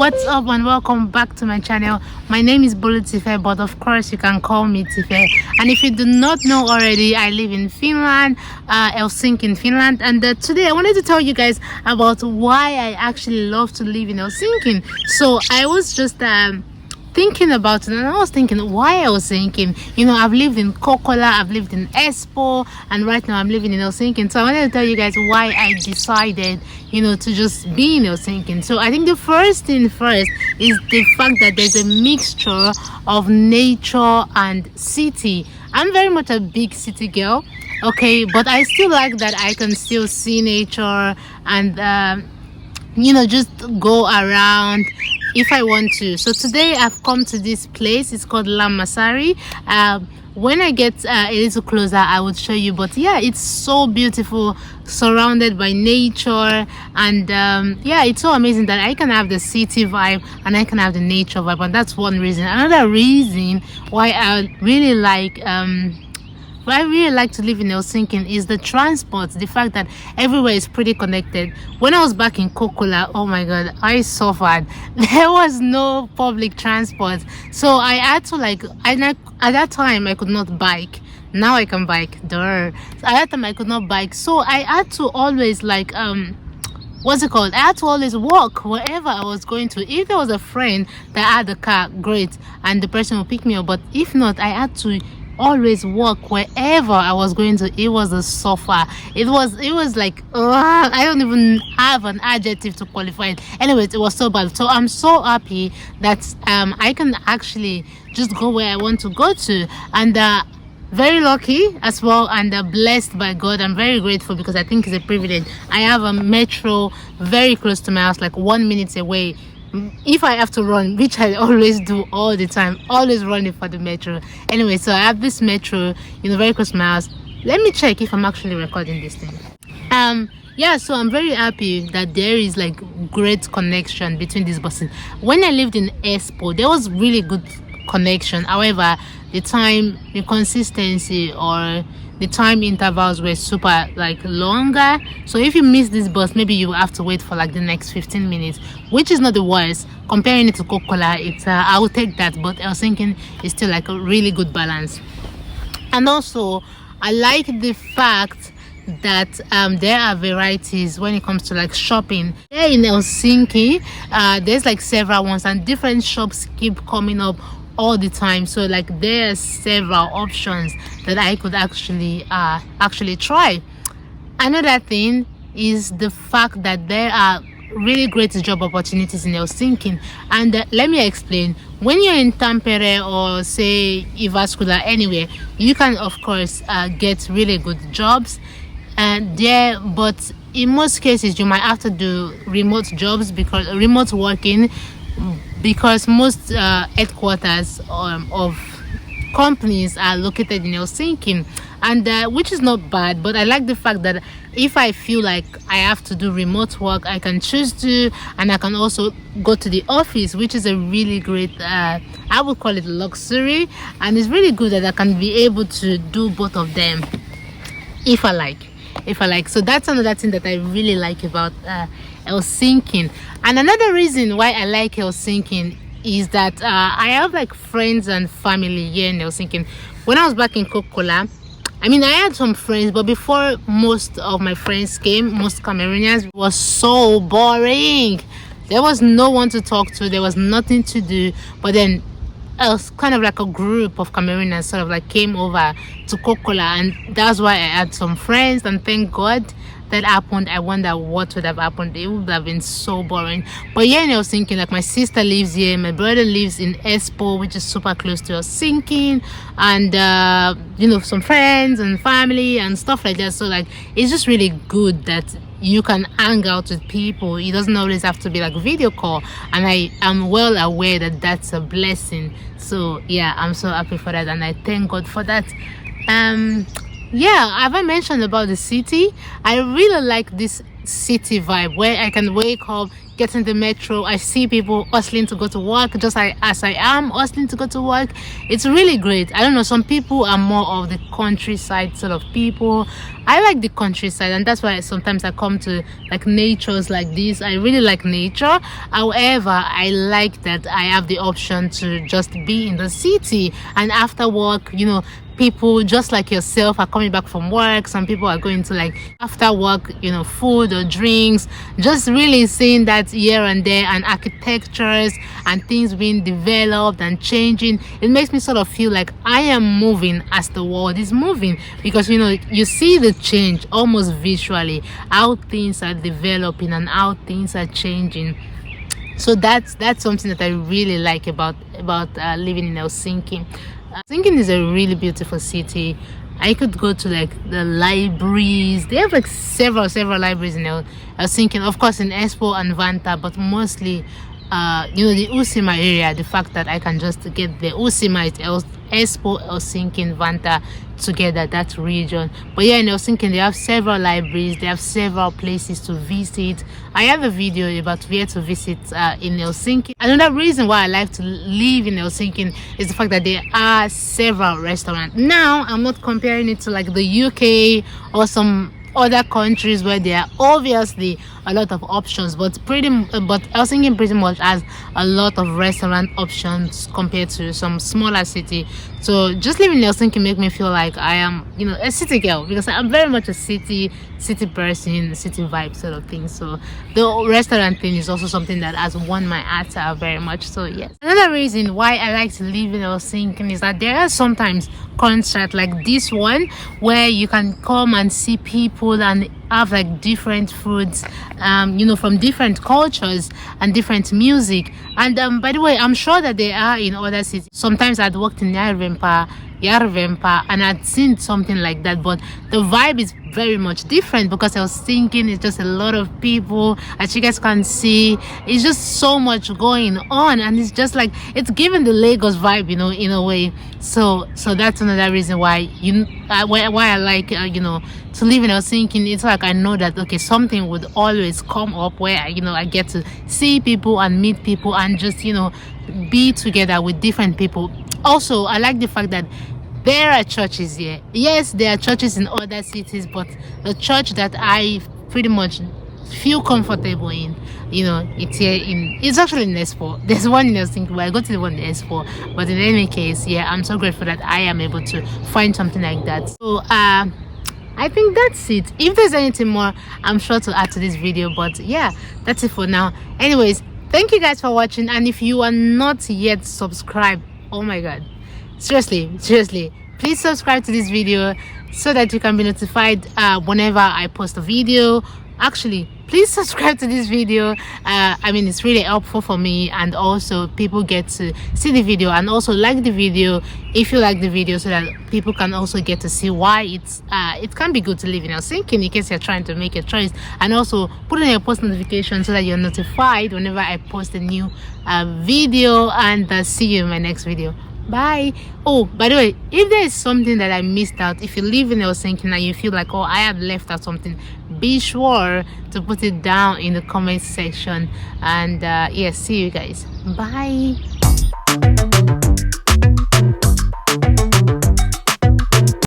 What's up and welcome back to my channel. My name is Bolutife, but of course you can call me Tife. And if you do not know already, I live in Finland, Helsinki in Finland. And today I wanted to tell you guys about why I actually love to live in Helsinki. So I was just thinking about it, and I was thinking why I was thinking, I've lived in Kokkola, I've lived in Espoo, and right now I'm living in Helsinki. So I wanted to tell you guys why I decided to just be in Helsinki. So I think the first thing first is the fact that there's a mixture of nature and city. I'm very much a big city girl, okay, but I still like that I can still see nature and just go around if I want to. So today I've come to this place. It's called Lammasari. When I get a little closer I would show you, but yeah, it's so beautiful, surrounded by nature, and yeah, it's so amazing that I can have the city vibe and I can have the nature vibe. And that's one reason. Another reason why I really like to live in Helsinki is the transport, the fact that everywhere is pretty connected. When I was back in Kokkola, oh my god, I suffered. There was no public transport, so I had to at that time I could not bike. Now I can bike, duh. So at that time I could not bike, so I had to always what's it called? I had to always walk wherever I was going to. If there was a friend that had a car, great, and the person will pick me up. But if not, I had to always walk wherever I was going to. It was a suffer. It was like, I don't even have an adjective to qualify it. Anyways, it was so bad. So I'm so happy that I can actually just go where I want to go to, and very lucky as well, and blessed by God. I'm very grateful because I think it's a privilege. I have a metro very close to my house, like 1 minute away. If I have to run, which I always do all the time, always running for the metro. Anyway, so I have this metro very close to my house. Let me check if I'm actually recording this thing. Yeah, so I'm very happy that there is great connection between these buses. When I lived in Espoo, there was really good connection. However, the consistency, or the time intervals were super longer. So if you miss this bus, maybe you have to wait for the next 15 minutes, which is not the worst. Comparing it to Kokkola, it's I will take that, but Helsinki is still a really good balance. And also I like the fact that there are varieties when it comes to shopping. Here in Helsinki, there's several ones, and different shops keep coming up all the time. So there are several options that I could actually try. Another thing is the fact that there are really great job opportunities in Helsinki, and let me explain. When you're in Tampere or say Jyväskylä, anywhere, you can of course get really good jobs there, but in most cases you might have to do remote jobs, because remote working, because most headquarters of companies are located in Helsinki, and which is not bad. But I like the fact that if I feel like I have to do remote work, I can choose to, and I can also go to the office, which is a really great I would call it luxury, and it's really good that I can be able to do both of them if I like. So that's another thing that I really like about Helsinki. And another reason why I like Helsinki is that I have friends and family here in Helsinki. When I was back in Kokkola, I had some friends, but before most of my friends came, most Cameroonians, it was so boring. There was no one to talk to, there was nothing to do. But then it was kind of a group of Cameroonians sort of came over to Kokkola, and that's why I had some friends, and thank God that happened. I wonder what would have happened. It would have been so boring. But yeah, in Helsinki, my sister lives here, my brother lives in Espoo, which is super close to Helsinki, and some friends and family and stuff like that. So it's just really good that you can hang out with people. It doesn't always have to be video call, and I am well aware that that's a blessing. So yeah, I'm so happy for that, and I thank God for that. Yeah, have I mentioned about the city? I really like this city vibe where I can wake up, get in the metro, I see people hustling to go to work just as I am hustling to go to work. It's really great. I don't know, some people are more of the countryside sort of people. I like the countryside, and that's why sometimes I come to like natures like this. I really like nature. However, I like that I have the option to just be in the city, and after work, people just like yourself are coming back from work. Some people are going to like after work, food or drinks, just really seeing that here and there, and architectures and things being developed and changing. It makes me sort of feel like I am moving as the world is moving, because you see the change almost visually, how things are developing and how things are changing. So that's something that I really like about living in Helsinki. Helsinki is a really beautiful city. I could go to like the libraries. They have like several libraries in Helsinki, of course in Espoo and Vanta, but mostly the Uusimaa area. The fact that I can just get the Uusimaa, Espoo, Helsinki, and Vanta together, that region. But yeah, in Helsinki they have several libraries, they have several places to visit. I have a video about where to visit in Helsinki. Another reason why I like to live in Helsinki is the fact that there are several restaurants. Now I'm not comparing it to like the UK or some other countries where there are obviously a lot of options, but Helsinki pretty much has a lot of restaurant options compared to some smaller city. So just living in Helsinki make me feel like I am a city girl, because I'm very much a city person, city vibe sort of thing. So the restaurant thing is also something that has won my heart very much. So yes, another reason why I like to live in Helsinki is that there are sometimes concerts like this one where you can come and see people and have like different foods, from different cultures and different music. And by the way, I'm sure that they are in other cities. Sometimes I'd worked in Järvenpää, and I'd seen something like that, but the vibe is very much different, because I was thinking it's just a lot of people, as you guys can see. It's just so much going on, and it's just like it's giving the Lagos vibe, in a way. So that's another reason why why I like to live in Helsinki. It's like I know that okay, something would always come up where I get to see people and meet people and just be together with different people. Also, I like the fact that there are churches here. Yes, there are churches in other cities, but the church that I pretty much feel comfortable in, it's here it's actually in Espoo. There's one in Helsinki, but I go to the one in Espoo. But in any case, yeah, I'm so grateful that I am able to find something like that. So I think that's it. If there's anything more, I'm sure to add to this video, but yeah, that's it for now. Anyways, thank you guys for watching, and if you are not yet subscribed, oh my god, seriously, please subscribe to this video so that you can be notified whenever I post a video. Actually, please subscribe to this video. It's really helpful for me, and also people get to see the video, and also like the video if you like the video, so that people can also get to see why it can be good to live in Helsinki in case you're trying to make a choice. And also put on your post notification so that you're notified whenever I post a new video. And see you in my next video. Bye. Oh, by the way, if there is something that I missed out, if you live in Helsinki and you feel like, oh, I have left out something, be sure to put it down in the comment section. And yes, see you guys. Bye.